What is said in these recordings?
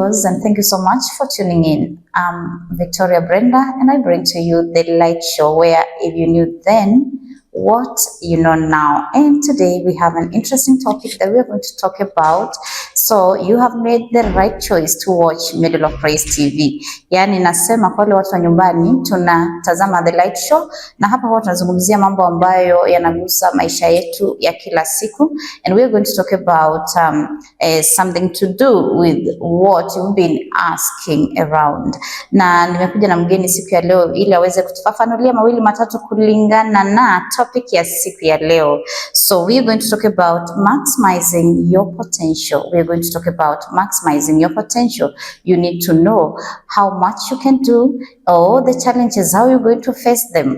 viewers, and thank you so much for tuning in. I'm Victoria Brenda, and I bring to you the Light Show, where if you knew then, what you know now. And today we have an interesting topic that we are going to talk about. So you have made the right choice to watch Middle of Praise TV. Yani nasema kwa wale watu wa nyumbani tunatazama the Light Show, na hapa huwa tunazungumzia mambo ambayo yanagusa maisha yetu ya kila siku, and we are going to talk about something to do with what you've been asking around. Na nimekuja na mgeni siku ya leo ili aweze kutufafanulia mawili matatu kulingana na topic ya siku ya leo. So we are going to talk about maximizing your potential. We are going to talk about maximizing your potential. You need to know how much you can do, or the challenges, how you're going to face them.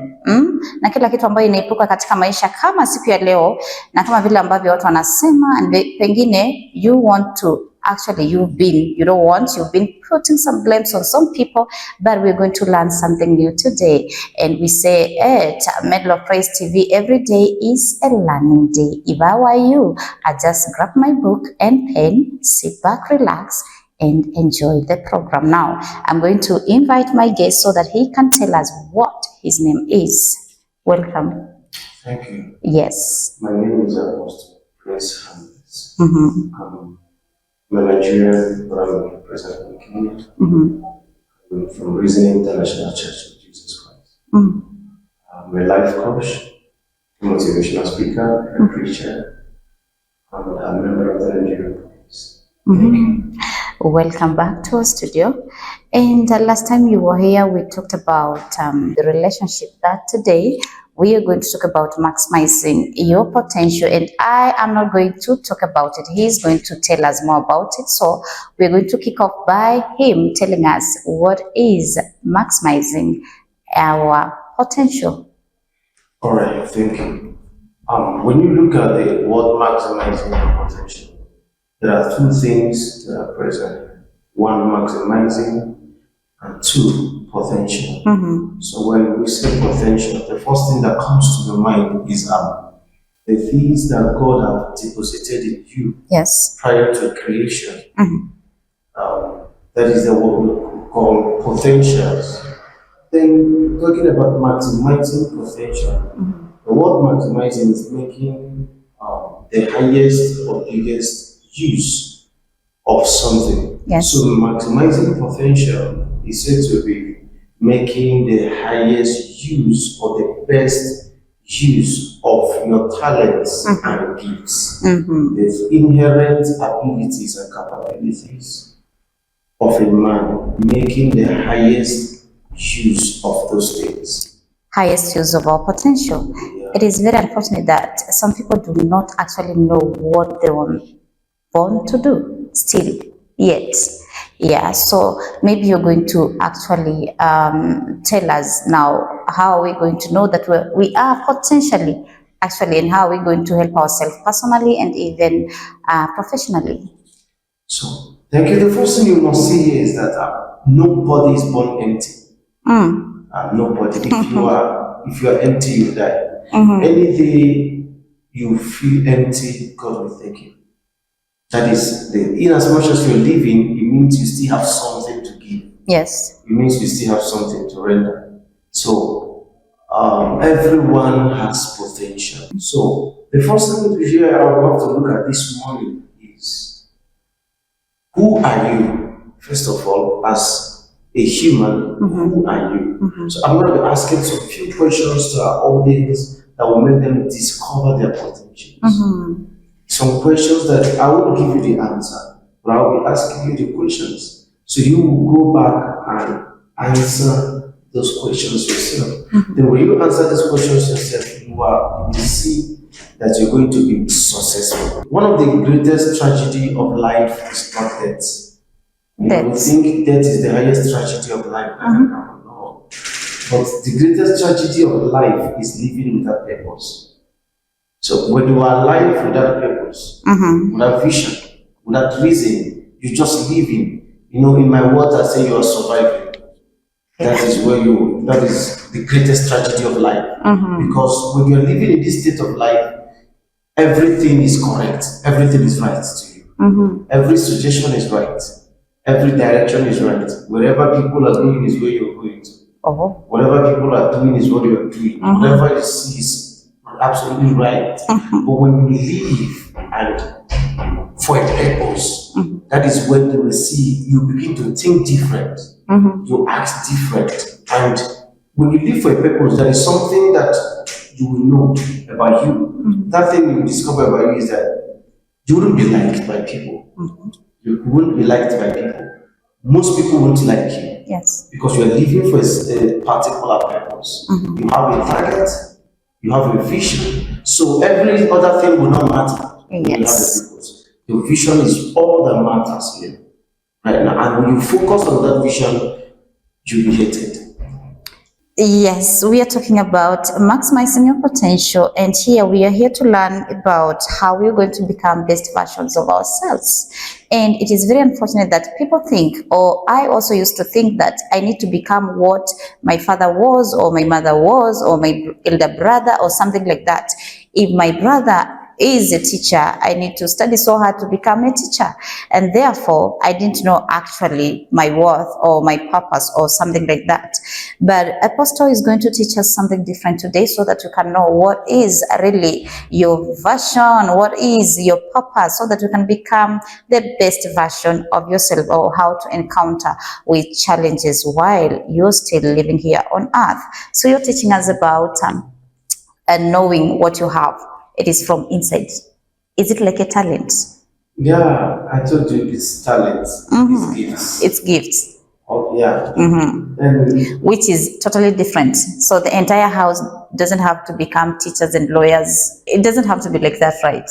Na kila kitu ambayo inaipuka katika maisha kama siku ya leo, na kama vile ambavyo watu wanasema, and pengine you want to, actually you've been putting some blames on some people, but we're going to learn something new today. And we say at Middle of Praise TV, every day is a learning day. If I were you, I just grab my book and pen, sit back, relax, and enjoy the program. Now, I'm going to invite my guest so that he can tell us what his name is. Welcome. Thank you. Yes. My name is Apostle Prince Hannes. I'm a Nigerian, but I'm present in Kenya. I'm from Reason International Church of Jesus Christ. I'm a life coach, a motivational speaker, a preacher, and a member of the Nigerian police. Thank you. Welcome back to our studio. And last time you were here, we talked about the relationship. That today we are going to talk about maximizing your potential, and I am not going to talk about it. He's going to tell us more about it. So we're going to kick off by him telling us what is maximizing our potential. All right, thank you. When you look at the word maximizing your potential, there are two things that are present. One, maximizing, and two, potential. So when we say potential, the first thing that comes to your mind is the things that God has deposited in you. Yes. Prior to creation. That is the word we call potentials. Then talking about maximizing potential, the word maximizing is making the highest or biggest use of something. Yes. So maximizing potential is said to be making the highest use or the best use of your talents and gifts, the inherent abilities and capabilities of a man, making the highest use of those things. Highest use of our potential. Yeah. It is very unfortunate that some people do not actually know what they want to do still yet. Yeah, so maybe you're going to actually tell us now how are we going to know that we are potentially actually, and how are we going to help ourselves personally and even professionally. So thank you. The first thing you must see here is that nobody is born empty. Nobody. If you are empty, you die. Any day you feel empty, God will take you. That is, in as much as you're living, it means you still have something to give. Yes. It means you still have something to render. So, everyone has potential. So, the first thing to hear I want to look at this morning is, who are you? First of all, as a human, who are you? So, I'm going to be asking some few questions to our audience that will make them discover their potentials. Some questions that I won't give you the answer, but I'll be asking you the questions. So you will go back and answer those questions yourself. Then when you answer these questions yourself, you will see that you're going to be successful. One of the greatest tragedy of life is not death. You think death is the highest tragedy of life. No. But the greatest tragedy of life is living without purpose. So when you are alive without purpose, without vision, without reason, you're just living. You know, in my words, I say you are surviving. That is the greatest tragedy of life. Because when you're living in this state of life, everything is correct. Everything is right to you. Every suggestion is right. every direction is right. Wherever people are going is where you're going to. Oh. Whatever people are doing is what you're doing. Whatever you see is absolutely right. But when you leave and for a purpose, that is when you will see you begin to think different. You act different. And when you live for a purpose, there is something that you will know about you. That thing you discover about you is that you wouldn't be liked by people. You wouldn't be liked by people. Most people won't like you. Yes. Because you are living for a particular purpose. You have a target, you have a vision. So every other thing will not matter. When you have a purpose. Your vision is all that matters here. Right now. And when you focus on that vision, you'll be hated. Yes, we are talking about maximizing your potential, and here we are here to learn about how we're going to become best versions of ourselves. And it is very unfortunate that people think, or I also used to think, that I need to become what my father was, or my mother was, or my elder brother, or something like that. If my brother is a teacher, I need to study so hard to become a teacher, and therefore I didn't know actually my worth or my purpose or something like that. But Apostle is going to teach us something different today, so that you can know what is really your version, what is your purpose, so that you can become the best version of yourself, or how to encounter with challenges while you're still living here on earth. So you're teaching us about knowing what you have. It is from inside. Is it like a talent? Yeah, I told you it's talent. It's gifts. It's gifts. Oh, yeah. And which is totally different. So the entire house doesn't have to become teachers and lawyers. It doesn't have to be like that, right?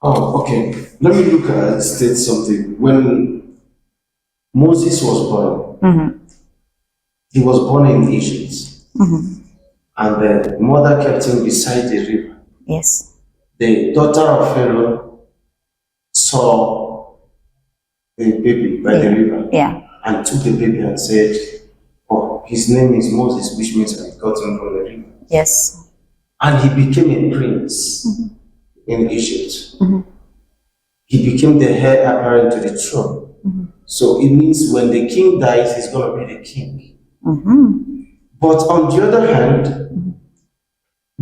oh, okay. Let me state something. When Moses was born, he was born in Egypt. And the mother kept him beside the river. Yes. The daughter of Pharaoh saw a baby by the river. Yeah. And took the baby and said, oh, his name is Moses, which means I got him from the river. Yes. And he became a prince in Egypt. He became the heir apparent to the throne. So it means when the king dies, he's going to be the king. But on the other hand,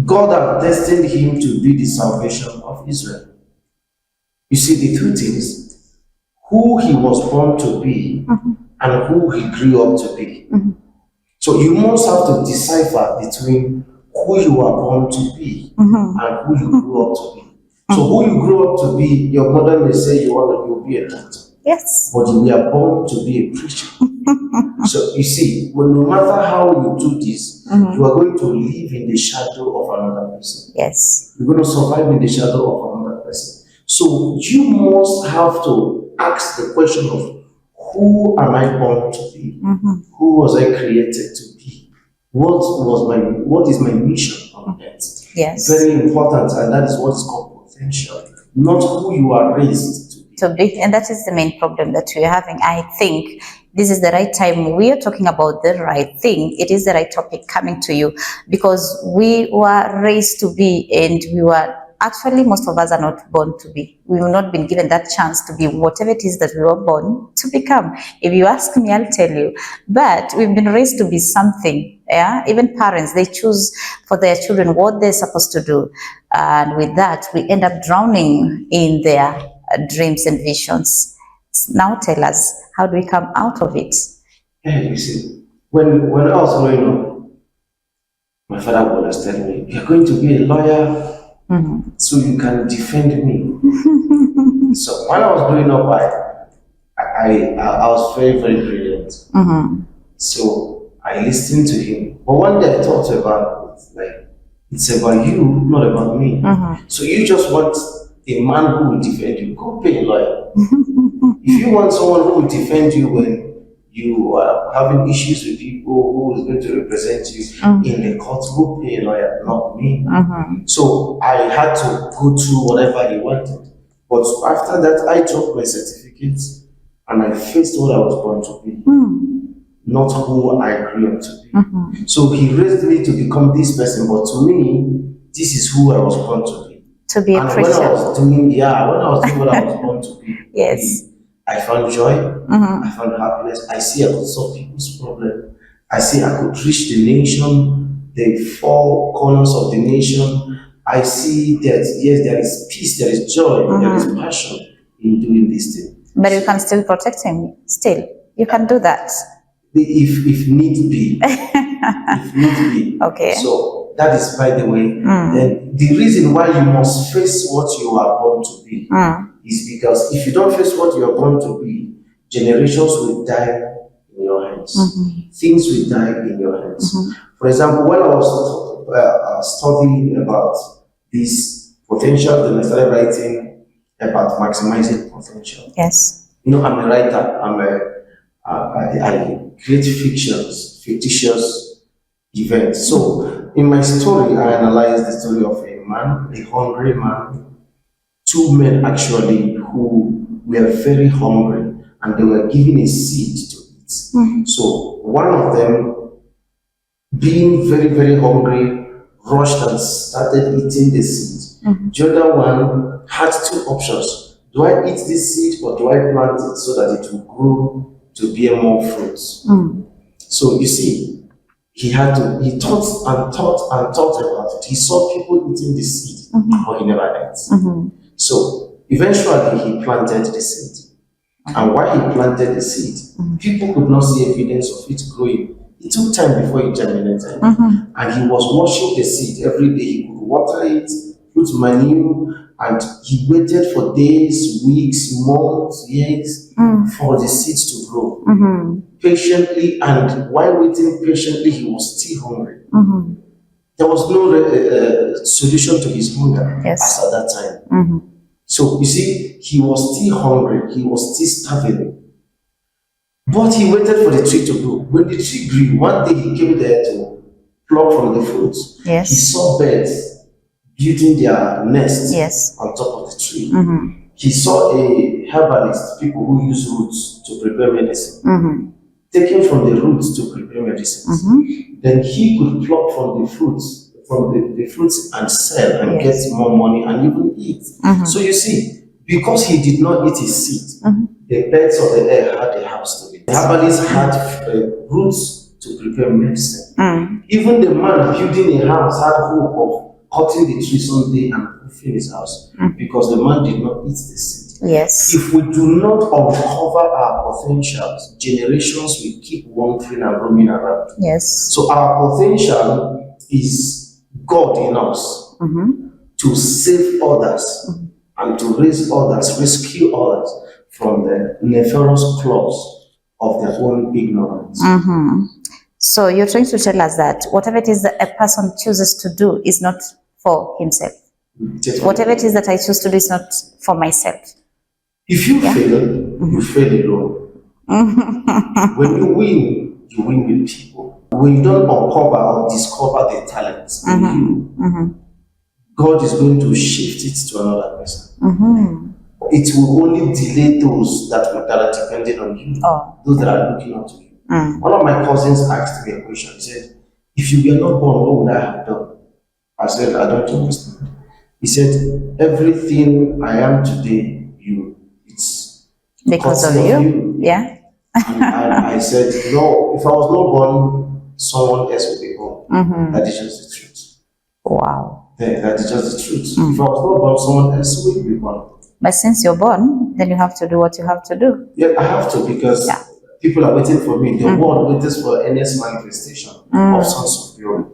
God has destined him to be the salvation of Israel. You see, the two things, who he was born to be and who he grew up to be. So you must have to decipher between who you are born to be and who you grew up to be. So who you grew up to be, your mother may say you'll be a doctor. Yes. But you were born to be a preacher. So you see, no matter how you do this, you are going to live in the shadow of another person. Yes. You're going to survive in the shadow of another person. So you must have to ask the question of, who am I born to be? Who was I created to be? What is my mission on earth? Yes. Very important, and that is what is called potential, not who you are raised to be. And that is the main problem that we're having. I think this is the right time. We are talking about the right thing. It is the right topic coming to you, because we were raised to be, and we were actually, most of us are not born to be. We have not been given that chance to be whatever it is that we were born to become. If you ask me, I'll tell you. But we've been raised to be something. Yeah, even parents, they choose for their children what they're supposed to do, and with that, we end up drowning in their dreams and visions. Now tell us, how do we come out of it? Yeah, you see, when I was growing up, my father would always tell me, you're going to be a lawyer so you can defend me. So when I was growing up, I was very, very brilliant. So I listened to him. But one day I thought about it, like, it's about you, not about me. So you just want a man who will defend you, go pay a lawyer. If you want someone who will defend you when you are having issues with people, who is going to represent you in the court, go pay a lawyer, not me. So I had to go through whatever he wanted. But after that, I dropped my certificates and I faced what I was born to be, not who I grew up to be. So he raised me to become this person, but to me, this is who I was born to be. To be a and Christian. when I was doing what I was born to be, Yes. I found joy, Mm-hmm. I found happiness. I see I could solve people's problem. I see I could reach the nation, the four corners of the nation. I see that yes, there is peace, there is joy, there is passion in doing this thing. But you can still protect him. Still, you can do that. If need be, if need be. Okay. So that is, by the way, then the reason why you must face what you are born to be is because if you don't face what you are born to be, generations will die in your hands. Things will die in your hands. For example, when I was studying about this potential, then I started writing about maximizing potential. Yes. You know, I'm a writer. I create fictitious events. So in my story, I analyze the story of a man, a hungry man, two men actually who were very hungry and they were given a seed to eat. So one of them, being very, very hungry, rushed and started eating the seed. The other one had two options. Do I eat this seed or do I plant it so that it will grow to bear more fruits? So you see, he thought and thought and thought about it. He saw people eating the seed, but he never ate. So eventually he planted the seed. And while he planted the seed, people could not see evidence of it growing. It took time before it germinated. And he was washing the seed every day. He could water it, put manure, and he waited for days, weeks, months, years for the seeds to grow. Patiently, and while waiting patiently, he was still hungry. There was no solution to his hunger as at that time. So you see, he was still hungry, he was still starving. But he waited for the tree to grow. When the tree grew, one day he came there to pluck from the fruits. Yes. He saw birds building their nests on top of the tree. He saw a herbalist, people who use roots to prepare medicine, taken from the roots to prepare medicines. Then he could pluck from the fruits, and sell and get more money and even eat. So you see, because he did not eat his seed, the birds of the air had a house to live. The herbalist had roots to prepare medicine. Even the man building a house had hope of cutting the tree someday and roofing his house because the man did not eat the seed. Yes. If we do not uncover our potentials, generations will keep wandering and roaming around. Yes. So our potential is God in us to save others and to raise others, rescue others from the nefarious claws of their own ignorance. So you're trying to tell us that whatever it is that a person chooses to do is not for himself. Whatever it is that I choose to do is not for myself. If you fail, you fail alone. When you win with people. When you don't uncover or discover the talents in you, God is going to shift it to another person. It will only delay those that are dependent on you, those that are looking up to you. One of my cousins asked me a question. He said, if you were not born, what would I have done? I said, I don't understand. He said, everything I am today, it's because of you. Yeah. And I said, no, if I was not born, someone else would be born. That is just the truth. Wow. That is just the truth. If I was not born, someone else would be born. But since you're born, then you have to do what you have to do. Yeah, I have to, because people are waiting for me. The world waits for earnest manifestation of sons of glory.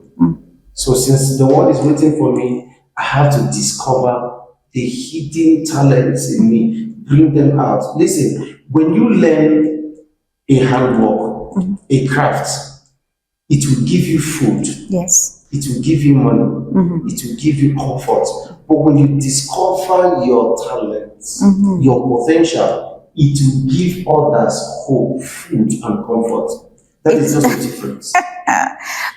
So since the world is waiting for me, I have to discover the hidden talents in me, bring them out. Listen, when you learn a handwork, a craft, it will give you food. Yes. It will give you money. It will give you comfort. But when you discover your talents, your potential, it will give others hope, food, and comfort. That is just the difference.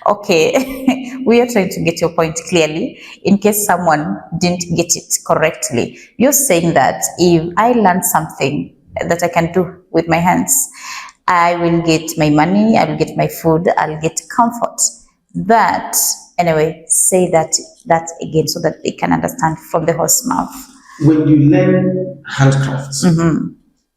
Okay, we are trying to get your point clearly in case someone didn't get it correctly. You're saying that if I learn something that I can do with my hands, I will get my money, I will get my food, I'll get comfort. But anyway, say that again so that they can understand from the horse mouth. When you learn handcrafts,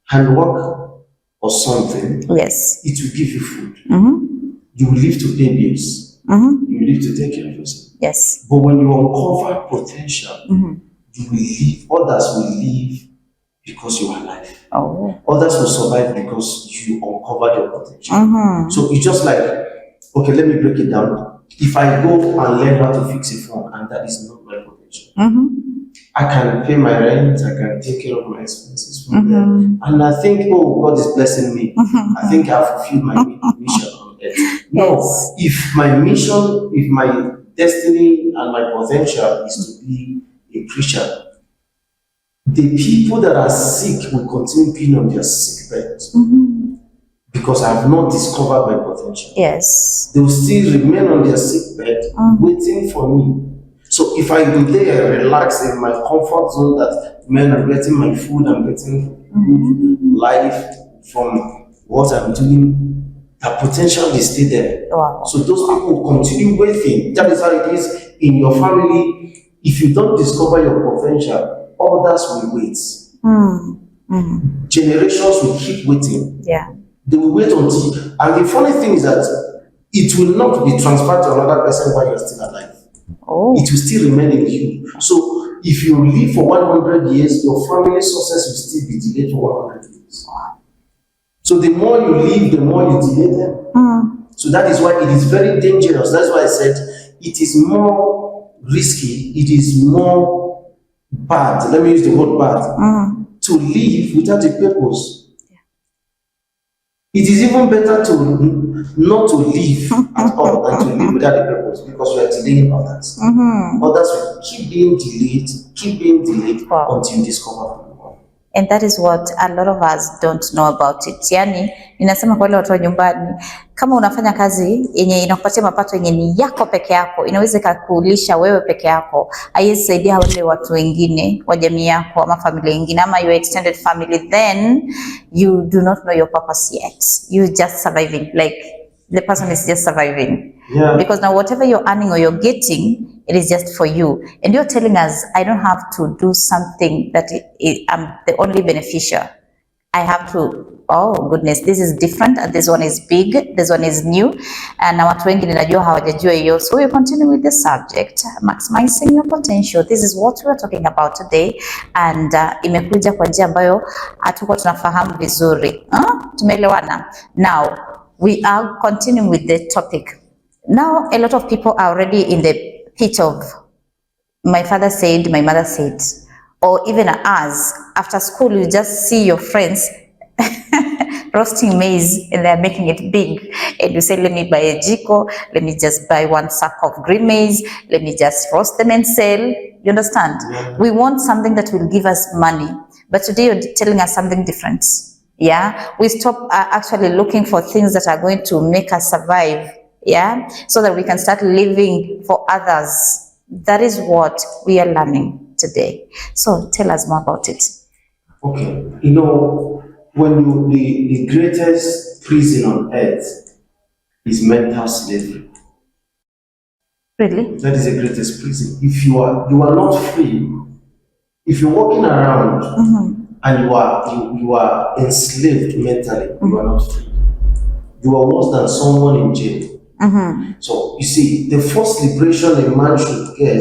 handwork or something, Yes. it will give you food. Mm-hmm. You will live to pay bills. Mm-hmm. You will live to take care of yourself. Yes. But when you uncover potential, Mm-hmm. you will live, others will live because you are alive. Oh. Others will survive because you uncovered your potential. Mm-hmm. So it's just like, okay, let me break it down. If I go and learn how to fix a phone and that is not my potential, Mm-hmm. I can pay my rent, I can take care of my expenses from there. Mm-hmm. And I think, oh, God is blessing me. Mm-hmm. I think I've fulfilled my mission on earth. No, Yes. if my mission, if my destiny and my potential is to be a preacher, the people that are sick will continue being on their sick bed Mm-hmm. because I have not discovered my potential. Yes. They will still remain on their sick bed waiting for me. So if I go there, relax in my comfort zone that, man, I'm getting my food, I'm getting good life from what I'm doing, the potential is still there. Wow. So those people will continue waiting. That is how it is in your family. If you don't discover your potential, others will wait. Mm-hmm. Generations will keep waiting. Yeah. They will wait until, and the funny thing is that it will not be transferred to another person while you're still alive. Oh. It will still remain in you. So if you live for 100 years, your family success will still be delayed for 100 years. So the more you live, the more you delay them. So that is why it is very dangerous. That's why I said it is more risky, it is more bad, let me use the word bad, to live without a purpose. It is even better to not to live at all than to live without a purpose, because you are delaying others. Others will keep being delayed Wow. until you discover them. And that is what a lot of us don't know about it. Yani, ninasema kwa wale watu wa nyumbani, kama unafanya kazi yenye inakupatia mapato yenye ni yako peke yako, inaweza kukulisha wewe peke yako, haiwezi saidia wale watu wengine wa jamii yako ama familia nyingine ama your extended family, then you do not know your purpose yet. You just surviving, like the person is just surviving. Yeah. Because now whatever you're earning or you're getting, it is just for you. And you're telling us, I don't have to do something that I'm the only beneficiary. I have to, oh goodness, this is different, and this one is big, this one is new. And na watu wengi ninajua hawajajua hiyo. So we continue with the subject, maximizing your potential. This is what we are talking about today. And imekuja kwa njia ambayo hatuko tunafahamu vizuri. Tumeelewana? Now, we are continuing with the topic. Now, a lot of people are already in the pit of, my father said, my mother said, or even us, after school, you just see your friends roasting maize and they're making it big. And you say, let me buy a jiko, let me just buy one sack of green maize, let me just roast them and sell. You understand? Yeah. We want something that will give us money. But today you're telling us something different. Yeah, we stop actually looking for things that are going to make us survive. Yeah, so that we can start living for others. That is what we are learning today. So tell us more about it. Okay, you know, when the greatest prison on earth is mental slavery. Really? That is the greatest prison. If you are not free, if you're walking around and you are enslaved mentally, you are not free. You are worse than someone in jail. So you see, the first liberation a man should get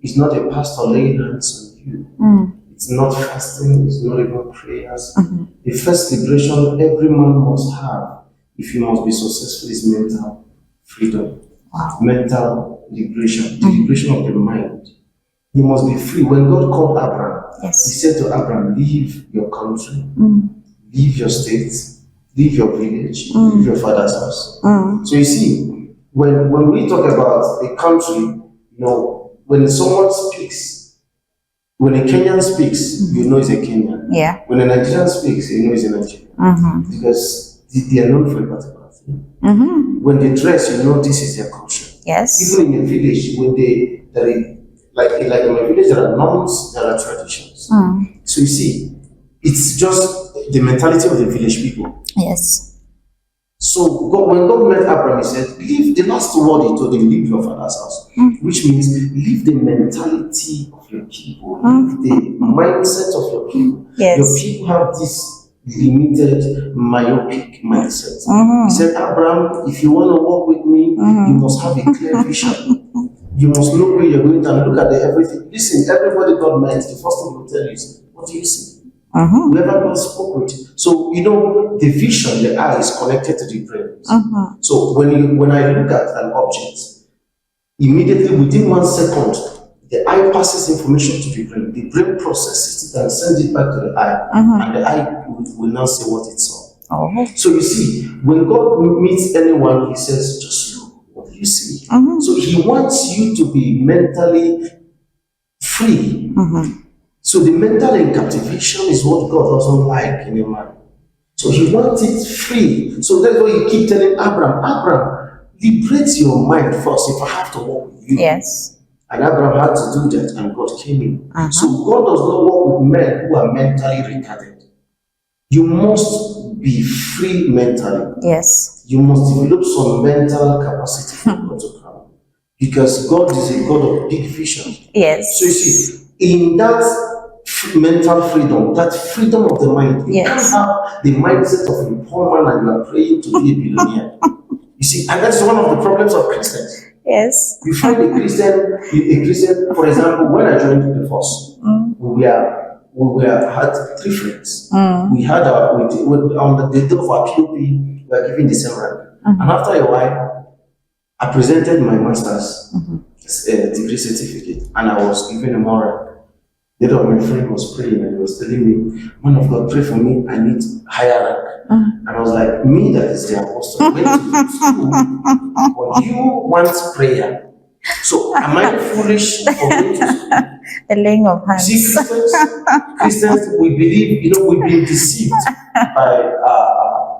is not a pastor laying hands on you. It's not fasting, it's not even prayers. The first liberation every man must have, if you must be successful, is mental freedom. Wow. Mental liberation, the liberation of the mind. You must be free. When God called Abraham, Yes. He said to Abraham, leave your country, leave your state, leave your village, leave your father's house. So you see, when we talk about a country, you know, when someone speaks, when a Kenyan speaks, you know it's a Kenyan. Yeah. When a Nigerian speaks, you know it's a Nigerian. Because they are known for a particular thing. When they dress, you know this is their culture. Yes. Even in a village, when like in my village, there are norms, there are traditions. So you see, it's just the mentality of the village people. Yes. So when God met Abraham, He said, leave the last word He told him, leave your father's house. Which means leave the mentality of your people, leave the mindset of your people. Yes. Your people have this limited, myopic mindset. He said, Abraham, if you want to walk with me, you must have a clear vision. You must know where you're going to and look at everything. Listen, everybody God met, the first thing he will tell you is, what do you see? Whoever God spoke with. So, the vision, the eye is connected to the brain. So when I look at an object, immediately within 1 second, the eye passes information to the brain processes it and sends it back to the eye, and the eye will now say what it saw. So you see, when God meets anyone, he says, just look, what do you see? So he wants you to be mentally free. So the mental captivation is what God doesn't like in a man. So he wants it free. So that's why you keep telling Abraham, liberate your mind first if I have to walk with you. Yes. And Abraham had to do that, and God came in. So God does not work with men who are mentally retarded. You must be free mentally. Yes. You must develop some mental capacity for God to come. Because God is a God of big vision. Yes. So you see, in that mental freedom, that freedom of the mind, you can't have the mindset of a poor man and you are praying to be a billionaire. You see, and that's one of the problems of Christians. Yes. You find a Christian, for example, when I joined the force, we had 3 friends. We had on the day of our POP, we were given the same rank. And after a while, I presented my master's degree certificate, and I was given a more rank. The other of my friend was praying and he was telling me, man of God, pray for me, I need higher rank. And I was like, me that is the apostle, went to school, but you want prayer. So am I foolish for going to school? The laying of hands. See, Christians, we believe, we've been deceived by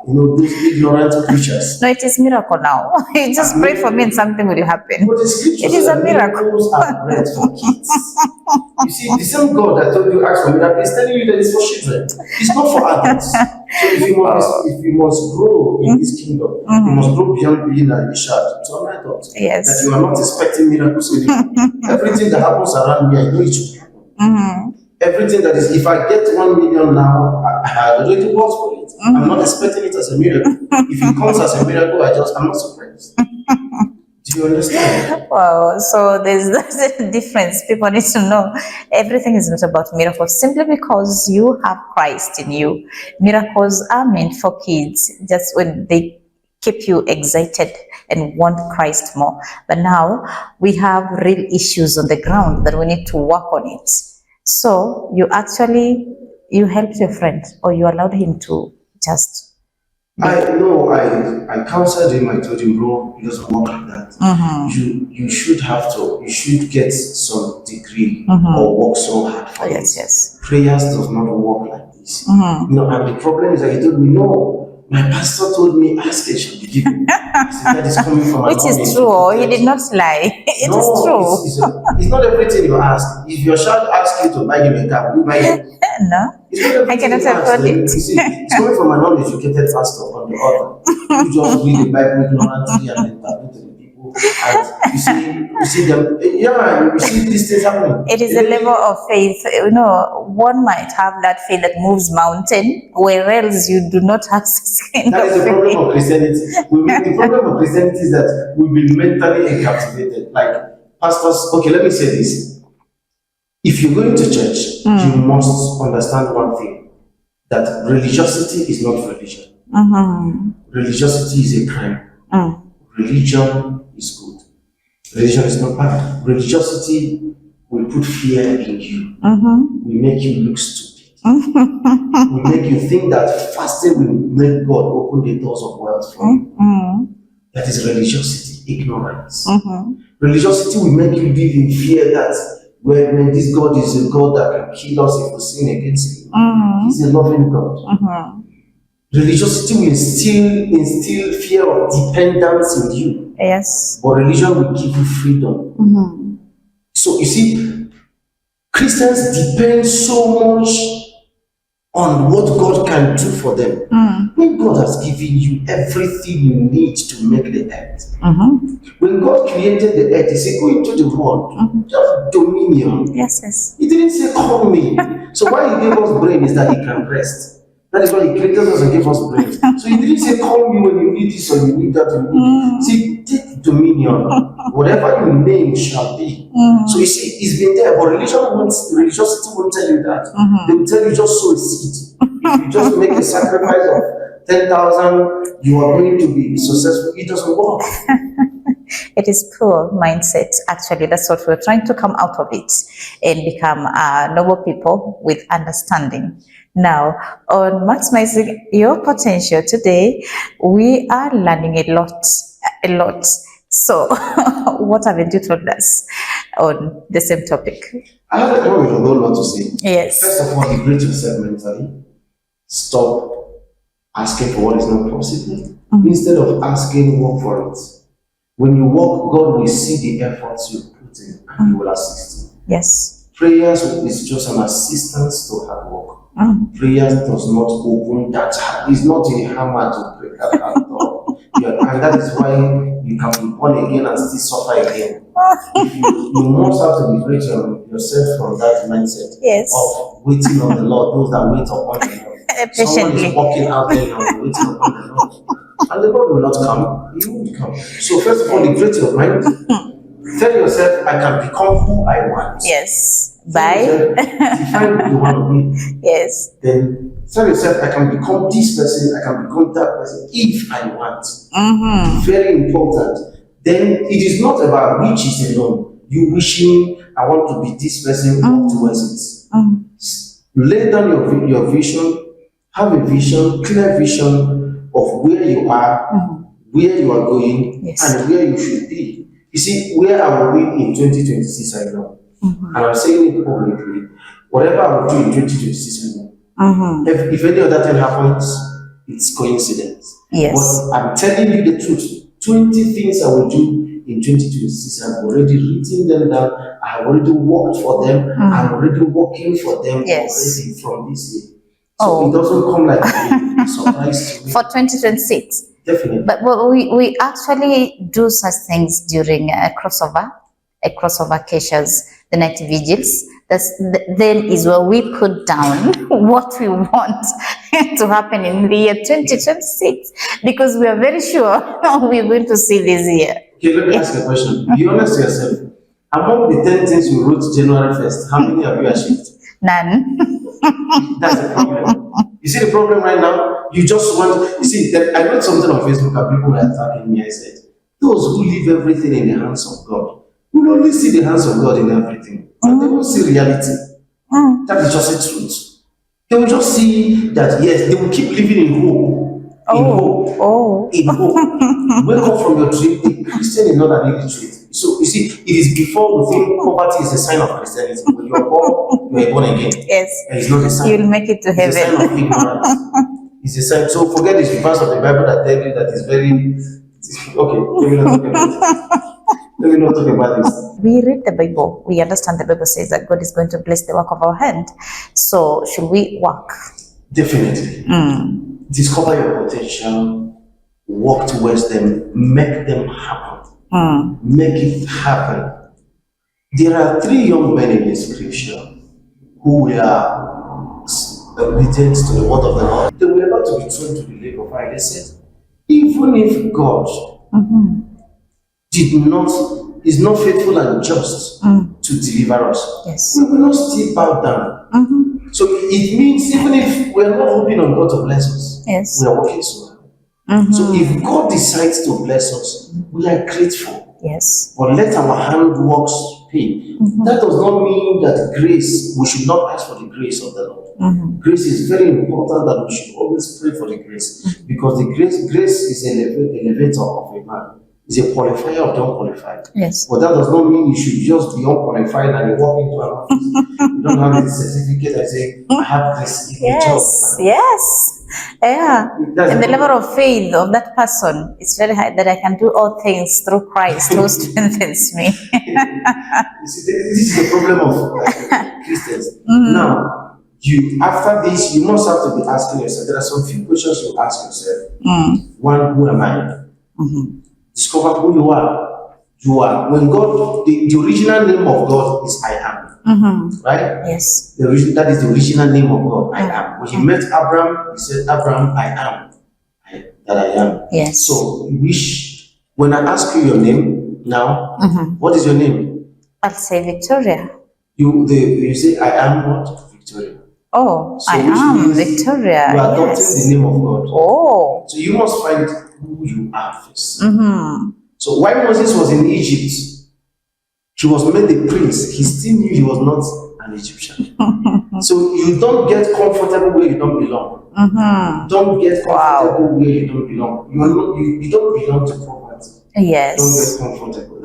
those ignorant creatures. No, it is miracle now. You just pray for me and something will happen. But the scriptures It is a miracle. Miracles are bread for kids. You see, the same God that told you ask for miracle is telling you that it's for children. It's not for adults. So if you must grow in this kingdom, you must grow beyond being a child. So I thought that you are not expecting miracles anymore. Everything that happens around me, I know it should happen. Everything that is, if I get 1 million now, I have already worked for it. I'm not expecting it as a miracle. If it comes as a miracle, I'm not surprised. Do you understand? Wow, so there's a difference. People need to know everything is not about miracles. Simply because you have Christ in you, miracles are meant for kids just when they keep you excited and want Christ more. But now we have real issues on the ground that we need to work on it. So you helped your friend, or you allowed him to just... I counseled him. I told him, bro, it doesn't work like that. You should get some degree or work so hard for it. Yes. Prayers does not work like this. And the problem is that he told me, no, my pastor told me, ask it shall be given. That is coming from which is true. He did not lie. It is true. It's not everything you ask. If your child asks you to buy him a car, you buy him. No, I cannot afford it. You see, it's coming from an uneducated pastor on the altar. You just read the Bible ignorantly and then interpret to the people. And you see them. You see these things happening. It is a level of faith. One might have that faith that moves mountain, whereas you do not have such kind That of is the problem faith. of Christianity. The problem of Christianity is that we've been mentally captivated. Like pastors. Okay, let me say this. If you're going to church, you must understand one thing, that religiosity is not religion. Religiosity is a crime. Religion is good. Religion is not bad. Religiosity will put fear in you. Will make you look stupid. Will make you think that fasting will make God open the doors of wealth for you. That is religiosity, ignorance. Religiosity will make you live in fear that when this God is a God that can kill us if we sin against him. He's a loving God. Religiosity will instill fear of dependence in you. Yes. But religion will give you freedom. So you see, Christians depend so much on what God can do for them. When God has given you everything you need to make the earth. When God created the earth, he said, go into the world, have dominion. Yes. He didn't say, call me. So why he gave us brain is that he can rest. That is why he created us and gave us brains. So he didn't say, call me when you need this or you need that. Or you need. See, take dominion. Whatever you name shall be. So you see, it's been there, but religiosity won't tell you that. They will tell you just sow a seed. If you just make a sacrifice of 10,000, you are going to be successful. It doesn't work. It is poor mindset. Actually, that's what we're trying to come out of it and become noble people with understanding. Now, on maximizing your potential today, we are learning a lot. So, what haven't you told us on the same topic? I have a whole lot to say. Yes. First of all, liberate yourself mentally. Stop asking for what is not possible. Instead of asking, work for it. When you work, God will see the efforts you put in and He will assist you. Yes. Prayers is just an assistance to hard work. Prayers does not open that heart. It's not a hammer to break that heart door. And that is why you can be born again and still suffer again. You must have to liberate yourself from that mindset of waiting on the Lord, those that wait upon the Lord. Someone is walking out there and waiting upon the Lord. And the Lord will not come. He won't come. So first of all, liberate your mind. Tell yourself, I can become who I want. Yes. By define who you want to be. Yes. Then tell yourself, I can become this person, I can become that person if I want. Very important. Then it is not about riches alone. You wishing, I want to be this person, work towards it. Lay down your vision, have a vision, clear vision of where you are, where you are going, and where you should be. You see, where I will be in 2026, I know. And I'm saying it publicly. Whatever I will do in 2026, I know. If any other thing happens, it's coincidence. Yes. But I'm telling you the truth. 20 things I will do in 2026, I've already written them down. I have already worked for them. I'm already working for them already from this year. So it doesn't come like a surprise to me. For 2026. Definitely. But we actually do such things during a crossover caches, the night vigils. Then is where we put down what we want to happen in the year 2026, because we are very sure we're going to see this year. Okay, let me ask you a question. Be honest to yourself. Among the 10 things you wrote January 1st, how many have you achieved? None. That's the problem. You see the problem right now? You just want, you see, I wrote something on Facebook and people were attacking me. I said, those who leave everything in the hands of God will only see the hands of God in everything. And they won't see reality. That is just the truth. They will just see that, yes, they will keep living in hope. In hope. Wake up from your dream. A Christian is not an illiterate. So you see, it is before we think poverty is a sign of Christianity. When you are born again. Yes. And it's not a sign. You'll make it to heaven. It's a sign of ignorance. It's a sign. So forget this verse of the Bible that tells you that is very okay. Let me not talk about this. We read the Bible. We understand the Bible says that God is going to bless the work of our hand. So should we work? Definitely. Discover your potential, work towards them, make them happen. Make it happen. There are 3 young men in the scripture who were obedient to the word of the Lord. They were about to be thrown to the lake of fire. They said, even if God is not faithful and just to deliver us, we will not still bow down. So it means even if we are not hoping on God to bless us, we are working so hard. So if God decides to bless us, we are grateful. But let our handworks pay. That does not mean that grace, we should not ask for the grace of the Lord. Grace is very important, that we should always pray for the grace, because the grace is an elevator of a man. It's a qualifier of the unqualified. But that does not mean you should just be unqualified and you walk into an office. You don't have the certificate and say, I have this in the job. And the level of faith of that person is very high, that I can do all things through Christ who strengthens me. You see, this is the problem of Christians. Now, after this, you must have to be asking yourself, there are some few questions you ask yourself. One, who am I? Discover who you are. You are, when God, the original name of God is I am, right? Yes. That is the original name of God, I am. When he met Abraham, he said, Abraham, I am that I am. Yes. So, when I ask you your name now, what is your name? I'll say Victoria. You say, I am what? Victoria. Oh, So I which am means Victoria. you are adopting Yes. the name of God. Oh. So you must find who you are first. Mm-hmm. So while Moses was in Egypt, he was made a prince. He still knew he was not an Egyptian. So you don't get comfortable where you don't belong. Don't get comfortable where you don't belong. You don't belong to poverty. Yes. Don't get comfortable.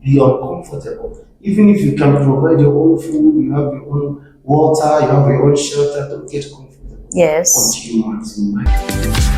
Be uncomfortable. Even if you can provide your own food, you have your own water, you have your own shelter, don't get comfortable. Yes. Until you maximize.